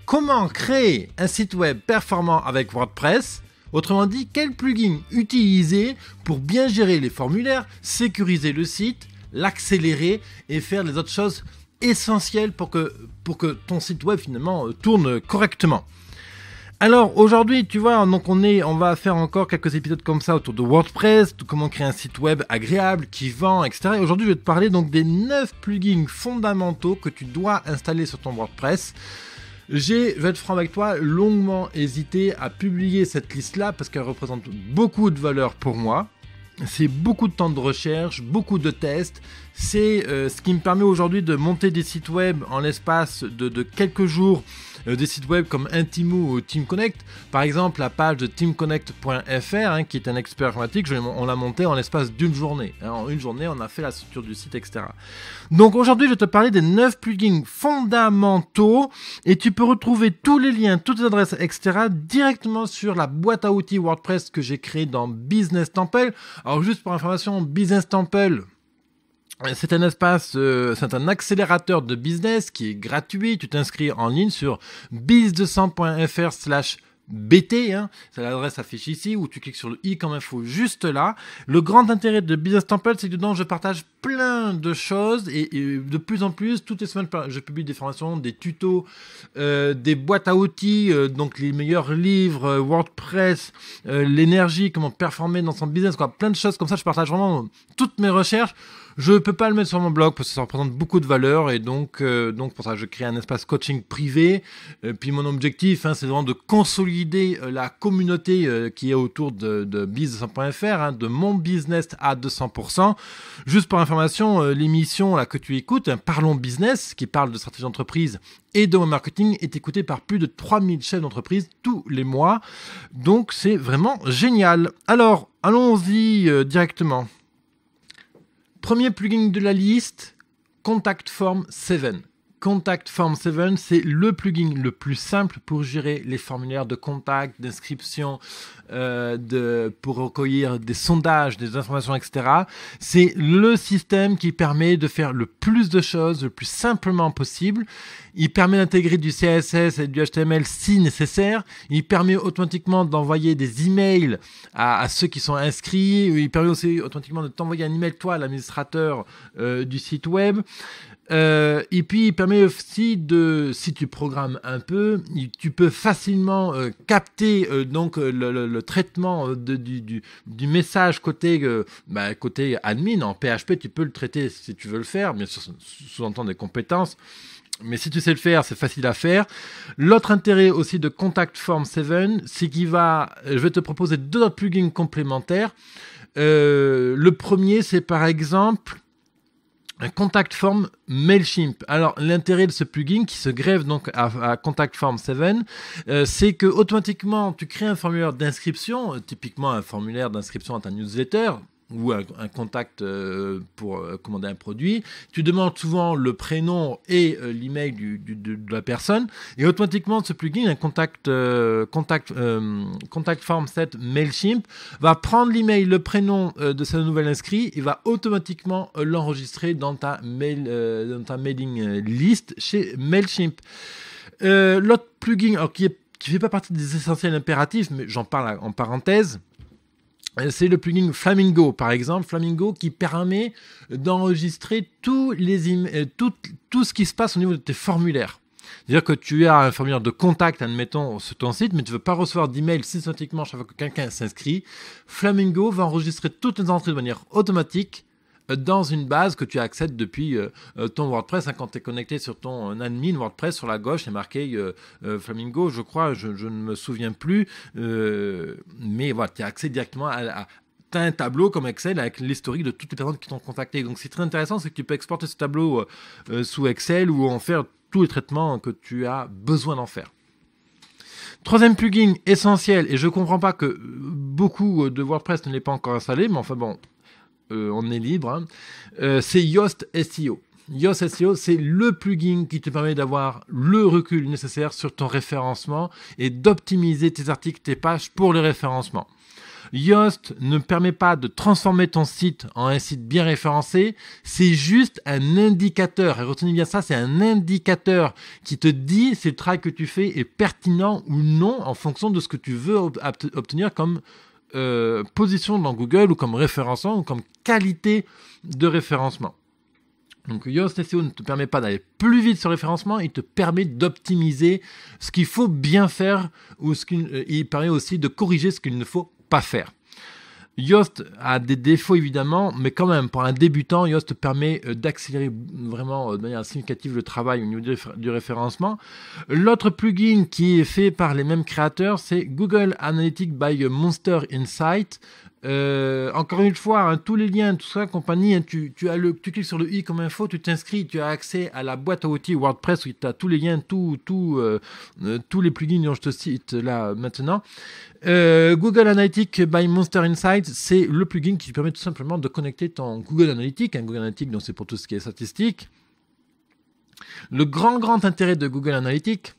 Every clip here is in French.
comment créer un site web performant avec WordPress. Autrement dit, quel plugin utiliser pour bien gérer les formulaires, sécuriser le site, l'accélérer et faire les autres choses essentielles pour que ton site web finalement tourne correctement. Alors aujourd'hui, tu vois, donc on va faire encore quelques épisodes comme ça autour de WordPress, de comment créer un site web agréable, qui vend, etc. Et aujourd'hui, je vais te parler donc des 9 plugins fondamentaux que tu dois installer sur ton WordPress. Je vais être franc avec toi, longuement hésité à publier cette liste-là parce qu'elle représente beaucoup de valeur pour moi. C'est beaucoup de temps de recherche, beaucoup de tests. C'est ce qui me permet aujourd'hui de monter des sites web en l'espace de quelques jours. Des sites web comme Intimo ou TeamConnect. Par exemple, la page de teamconnect.fr, qui est un expert informatique, on l'a monté en l'espace d'une journée. En une journée, on a fait la structure du site, etc. Donc aujourd'hui, je vais te parler des 9 plugins fondamentaux et tu peux retrouver tous les liens, toutes les adresses, etc. directement sur la boîte à outils WordPress que j'ai créée dans Business Temple. Alors juste pour information, Business Temple, c'est un espace, c'est un accélérateur de business qui est gratuit. Tu t'inscris en ligne sur biz200.fr/BT, c'est l'adresse affichée ici, où tu cliques sur le i comme info juste là. Le grand intérêt de Business Temple, c'est que dedans je partage plein de choses et de plus en plus, toutes les semaines, je publie des formations, des tutos, des boîtes à outils, donc les meilleurs livres, WordPress, l'énergie, comment performer dans son business, quoi, plein de choses comme ça. Je partage vraiment toutes mes recherches. Je peux pas le mettre sur mon blog parce que ça représente beaucoup de valeur et donc pour ça je crée un espace coaching privé. Puis mon objectif, c'est vraiment de consolider la communauté qui est autour de biz200.fr, de mon business à 200%. Juste pour information, l'émission là que tu écoutes, Parlons Business, qui parle de stratégie d'entreprise et de web marketing, est écoutée par plus de 3000 chefs d'entreprise tous les mois. Donc c'est vraiment génial. Alors, allons-y directement. Premier plugin de la liste, Contact Form 7. Contact Form 7, c'est le plugin le plus simple pour gérer les formulaires de contact, d'inscription, pour recueillir des sondages, des informations, etc. C'est le système qui permet de faire le plus de choses le plus simplement possible. Il permet d'intégrer du CSS et du HTML si nécessaire. Il permet automatiquement d'envoyer des emails à ceux qui sont inscrits. Il permet aussi automatiquement de t'envoyer un email, toi, l'administrateur du site web. Et puis il permet aussi si tu programmes un peu, tu peux facilement capter donc le traitement du message côté admin en PHP. Tu peux le traiter si tu veux le faire, bien sûr sous-entend des compétences. Mais si tu sais le faire, c'est facile à faire. L'autre intérêt aussi de Contact Form 7, c'est je vais te proposer 2 autres plugins complémentaires. Le premier, c'est par exemple un Contact Form Mailchimp. Alors, l'intérêt de ce plugin qui se greffe donc à Contact Form 7, c'est que automatiquement, tu crées un formulaire d'inscription, typiquement un formulaire d'inscription à ta newsletter, ou un contact pour commander un produit. Tu demandes souvent le prénom et l'email de la personne et automatiquement ce plugin, un Contact Form 7 Mailchimp, va prendre l'email, le prénom de sa nouvelle inscrit et va automatiquement l'enregistrer dans ta mailing list chez Mailchimp. L'autre plugin qui fait pas partie des essentiels impératifs, mais j'en parle en parenthèse, c'est le plugin Flamingo, par exemple. Flamingo qui permet d'enregistrer tout ce qui se passe au niveau de tes formulaires. C'est-à-dire que tu as un formulaire de contact, admettons, sur ton site, mais tu ne veux pas recevoir d'email systématiquement chaque fois que quelqu'un s'inscrit. Flamingo va enregistrer toutes les entrées de manière automatique dans une base que tu accèdes depuis ton WordPress. Quand tu es connecté sur ton admin WordPress, sur la gauche, c'est marqué Flamingo, je crois, je ne me souviens plus. Mais voilà, tu as accès directement tu as un tableau comme Excel avec l'historique de toutes les personnes qui t'ont contacté. Donc, c'est très intéressant, c'est que tu peux exporter ce tableau sous Excel ou en faire tous les traitements que tu as besoin d'en faire. Troisième plugin essentiel, et je ne comprends pas que beaucoup de WordPress ne l'aient pas encore installé, mais enfin bon, on est libre, c'est Yoast SEO. Yoast SEO, c'est le plugin qui te permet d'avoir le recul nécessaire sur ton référencement et d'optimiser tes articles, tes pages pour le référencement. Yoast ne permet pas de transformer ton site en un site bien référencé, c'est juste un indicateur. Et retenez bien ça, c'est un indicateur qui te dit si le travail que tu fais est pertinent ou non en fonction de ce que tu veux obtenir comme position dans Google ou comme référencement ou comme qualité de référencement. Donc Yoast SEO ne te permet pas d'aller plus vite sur le référencement, il te permet d'optimiser ce qu'il faut bien faire ou il permet aussi de corriger ce qu'il ne faut pas faire. Yoast a des défauts évidemment, mais quand même pour un débutant, Yoast permet d'accélérer vraiment de manière significative le travail au niveau du référencement. L'autre plugin qui est fait par les mêmes créateurs, c'est Google Analytics by Monster Insight. Encore une fois, tous les liens, tout ça, compagnie, tu cliques sur le i comme info, tu t'inscris, tu as accès à la boîte à outils WordPress où tu as tous les liens, tous les plugins dont je te cite là maintenant. Google Analytics by Monster Insight, c'est le plugin qui permet tout simplement de connecter ton Google Analytics. Google Analytics, donc c'est pour tout ce qui est statistique. Le grand intérêt de Google Analytics,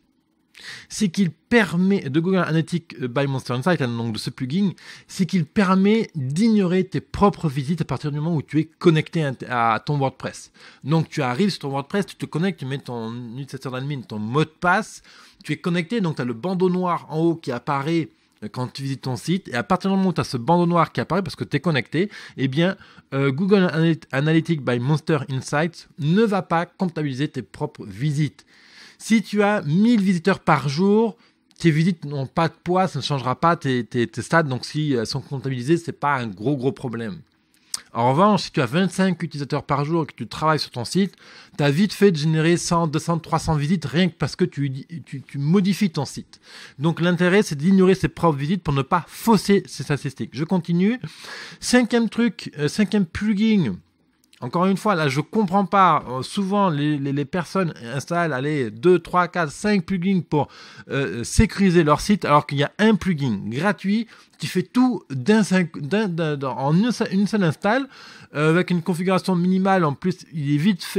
c'est qu'il permet, de Google Analytics by Monster Insight, donc de ce plugin, c'est qu'il permet d'ignorer tes propres visites à partir du moment où tu es connecté à ton WordPress. Donc tu arrives sur ton WordPress, tu te connectes, tu mets ton utilisateur d'admin, ton mot de passe, tu es connecté, donc tu as le bandeau noir en haut qui apparaît quand tu visites ton site, et à partir du moment où tu as ce bandeau noir qui apparaît parce que tu es connecté, eh bien Google Analytics by Monster Insight ne va pas comptabiliser tes propres visites. Si tu as 1000 visiteurs par jour, tes visites n'ont pas de poids, ça ne changera pas tes stats, donc si elles sont comptabilisées, ce n'est pas un gros problème. En revanche, si tu as 25 utilisateurs par jour et que tu travailles sur ton site, tu as vite fait de générer 100, 200, 300 visites rien que parce que tu modifies ton site. Donc l'intérêt, c'est d'ignorer ses propres visites pour ne pas fausser ses statistiques. Je continue. Cinquième plugin. Encore une fois, là, je comprends pas. Souvent, les personnes installent 2, 3, 4, 5 plugins pour sécuriser leur site, alors qu'il y a un plugin gratuit qui fait tout en une seule install, avec une configuration minimale. En plus,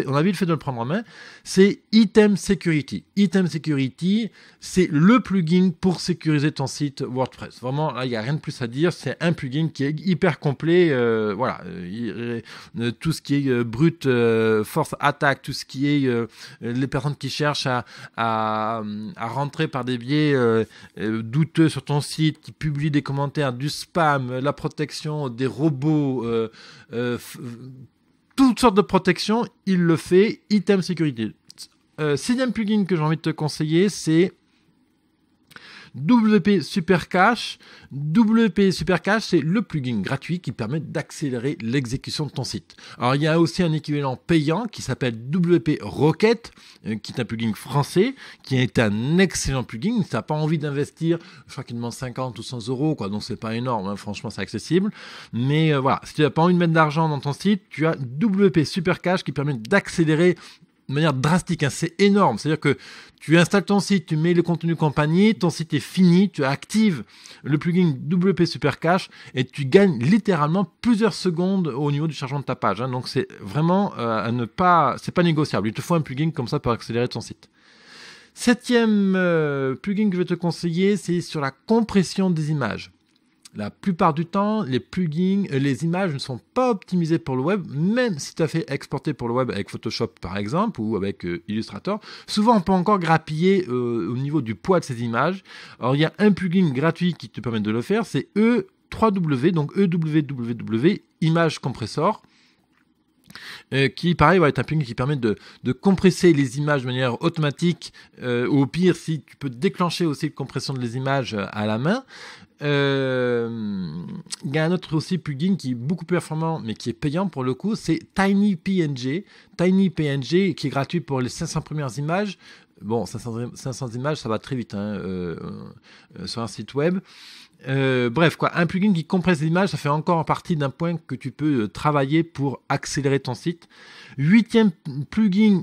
on a vite fait de le prendre en main. C'est Item Security. Item Security, c'est le plugin pour sécuriser ton site WordPress. Vraiment, là, il n'y a rien de plus à dire. C'est un plugin qui est hyper complet. Tout ce qui est brute force attaque, tout ce qui est les personnes qui cherchent à rentrer par des biais douteux sur ton site, qui publient des commentaires, du spam, la protection des robots, toutes sortes de protections, il le fait. Item Security. Sixième plugin que j'ai envie de te conseiller, c'est WP Supercache. WP Supercache, c'est le plugin gratuit qui permet d'accélérer l'exécution de ton site. Alors, il y a aussi un équivalent payant qui s'appelle WP Rocket, qui est un plugin français, qui est un excellent plugin. Si tu n'as pas envie d'investir, je crois qu'il demande 50 ou 100 euros, quoi, donc c'est pas énorme, hein, franchement, c'est accessible. Mais voilà, si tu n'as pas envie de mettre d'argent dans ton site, tu as WP Supercache qui permet d'accélérer de manière drastique, hein, c'est énorme. C'est-à-dire que tu installes ton site, tu mets le contenu compagnie, ton site est fini, tu actives le plugin WP Supercache et tu gagnes littéralement plusieurs secondes au niveau du chargement de ta page. Hein. Donc c'est vraiment c'est pas négociable. Il te faut un plugin comme ça pour accélérer ton site. Septième plugin que je vais te conseiller, c'est sur la compression des images. La plupart du temps, les plugins, les images ne sont pas optimisées pour le web, même si tu as fait exporter pour le web avec Photoshop par exemple ou avec Illustrator. Souvent, on peut encore grappiller au niveau du poids de ces images. Alors, il y a un plugin gratuit qui te permet de le faire, c'est E3W, donc EWWW, Image Compressor. Qui pareil va être un plugin qui permet de compresser les images de manière automatique, ou au pire si tu peux déclencher aussi la compression des images à la main. Il y a un autre aussi plugin qui est beaucoup plus performant mais qui est payant pour le coup, c'est TinyPNG. TinyPNG qui est gratuit pour les 500 premières images. Bon, 500 images, ça va très vite sur un site web. Bref, quoi, un plugin qui compresse les images, ça fait encore en partie d'un point que tu peux travailler pour accélérer ton site. Huitième plugin,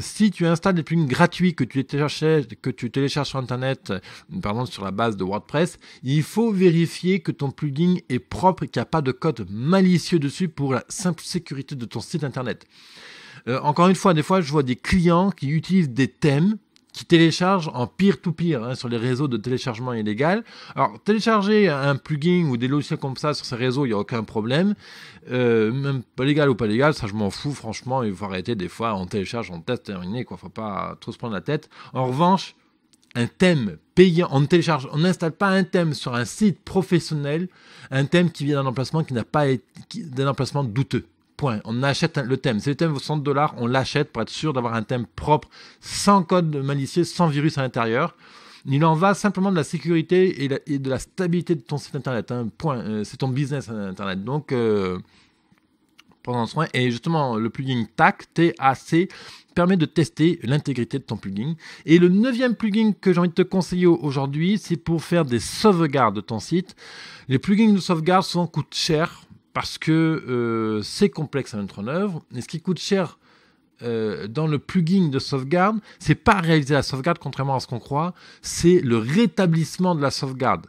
si tu installes des plugins gratuits que tu télécharges sur Internet, par exemple sur la base de WordPress, il faut vérifier que ton plugin est propre et qu'il n'y a pas de code malicieux dessus pour la simple sécurité de ton site Internet. Encore une fois, des fois, je vois des clients qui utilisent des thèmes qui téléchargent en peer-to-peer hein, sur les réseaux de téléchargement illégal. Alors, télécharger un plugin ou des logiciels comme ça sur ces réseaux, il n'y a aucun problème. Même pas légal ou pas légal, ça je m'en fous, franchement, il faut arrêter. Des fois, on télécharge, on teste, terminé, quoi. Faut pas trop se prendre la tête. En revanche, un thème payant, on n'installe pas un thème sur un site professionnel, un thème qui vient d'un emplacement qui n'a pas été, d'un emplacement douteux. Point. On achète le thème. Si le thème vaut $100, on l'achète pour être sûr d'avoir un thème propre, sans code malicieux, sans virus à l'intérieur. Il en va simplement de la sécurité et de la stabilité de ton site internet. Hein. Point. C'est ton business internet. Donc, prends soin. Et justement, le plugin TAC permet de tester l'intégrité de ton plugin. Et le 9e plugin que j'ai envie de te conseiller aujourd'hui, c'est pour faire des sauvegardes de ton site. Les plugins de sauvegarde souvent coûtent cher parce que c'est complexe à mettre en œuvre. Et ce qui coûte cher dans le plugin de sauvegarde, c'est pas réaliser la sauvegarde, contrairement à ce qu'on croit, c'est le rétablissement de la sauvegarde.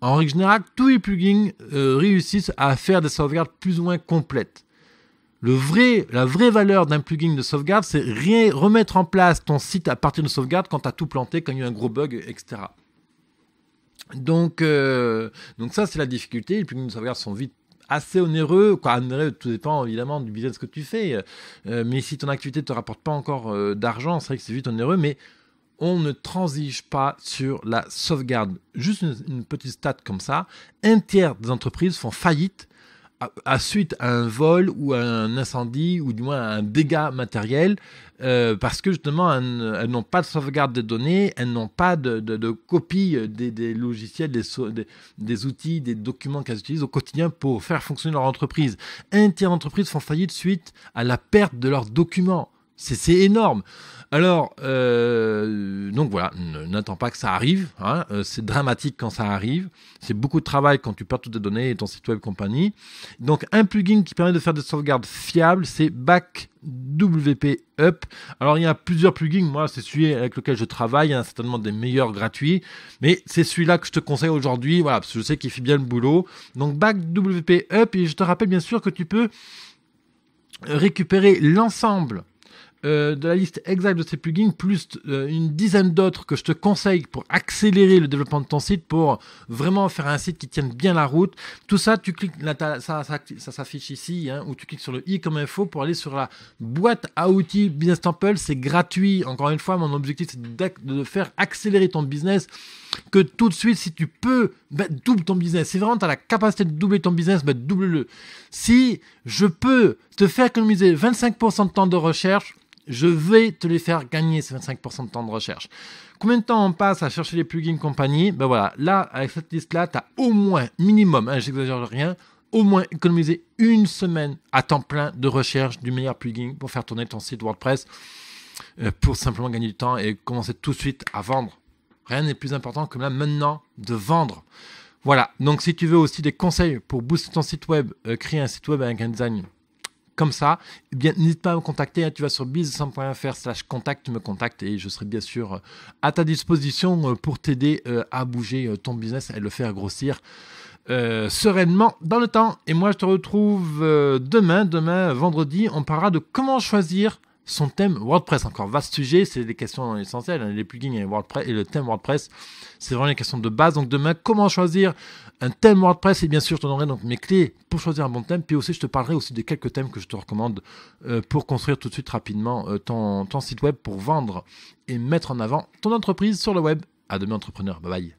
En règle générale, tous les plugins réussissent à faire des sauvegardes plus ou moins complètes. La vraie valeur d'un plugin de sauvegarde, c'est remettre en place ton site à partir de sauvegarde quand tu as tout planté, quand il y a eu un gros bug, etc. Donc ça, c'est la difficulté. Les plugins de sauvegarde sont vite assez onéreux. Onéreux, tout dépend évidemment du business que tu fais. Mais si ton activité ne te rapporte pas encore d'argent, c'est vrai que c'est vite onéreux, mais on ne transige pas sur la sauvegarde. Juste une petite stat comme ça. Un tiers des entreprises font faillite à suite à un vol ou à un incendie ou du moins à un dégât matériel parce que justement elles n'ont pas de sauvegarde des données, elles n'ont pas de copie des logiciels, des outils, des documents qu'elles utilisent au quotidien pour faire fonctionner leur entreprise. Un tiers d'entreprises font faillite suite à la perte de leurs documents. C'est énorme. Alors, donc voilà, n'attends pas que ça arrive. Hein, c'est dramatique quand ça arrive. C'est beaucoup de travail quand tu perds toutes tes données et ton site web compagnie. Donc, un plugin qui permet de faire des sauvegardes fiables, c'est BackWP Up. Alors, il y a plusieurs plugins. Moi, c'est celui avec lequel je travaille. Il y en a certainement des meilleurs gratuits. Mais c'est celui-là que je te conseille aujourd'hui. Voilà, parce que je sais qu'il fait bien le boulot. Donc, BackWP Up. Et je te rappelle bien sûr que tu peux récupérer l'ensemble de la liste exacte de ces plugins, plus une dizaine d'autres que je te conseille pour accélérer le développement de ton site, pour vraiment faire un site qui tienne bien la route. Tout ça, tu cliques, là, ça s'affiche ici, hein, où tu cliques sur le i comme info pour aller sur la boîte à outils Business Temple. C'est gratuit. Encore une fois, mon objectif, c'est de faire accélérer ton business, que tout de suite, si tu peux, double ton business. Si vraiment tu as la capacité de doubler ton business, double-le. Si je peux te faire économiser 25% de temps de recherche, je vais te les faire gagner, ces 25% de temps de recherche. Combien de temps on passe à chercher les plugins compagnie? Voilà, là, avec cette liste-là, tu as au moins, minimum, hein, j'exagère rien, au moins économiser une semaine à temps plein de recherche du meilleur plugin pour faire tourner ton site WordPress, pour simplement gagner du temps et commencer tout de suite à vendre. Rien n'est plus important que là, maintenant, de vendre. Voilà, donc si tu veux aussi des conseils pour booster ton site web, créer un site web avec un design comme ça, eh bien, n'hésite pas à me contacter. Hein, tu vas sur businesssimple.fr/contact, tu me contactes et je serai bien sûr à ta disposition pour t'aider à bouger ton business et le faire grossir sereinement dans le temps. Et moi, je te retrouve demain, vendredi. On parlera de comment choisir son thème WordPress. Encore vaste sujet, c'est des questions essentielles. Hein, les plugins et WordPress et le thème WordPress, c'est vraiment les questions de base. Donc demain, comment choisir un thème WordPress, et bien sûr, je te donnerai donc mes clés pour choisir un bon thème. Puis aussi, je te parlerai aussi de quelques thèmes que je te recommande pour construire tout de suite rapidement ton site web pour vendre et mettre en avant ton entreprise sur le web. À demain, entrepreneur. Bye bye.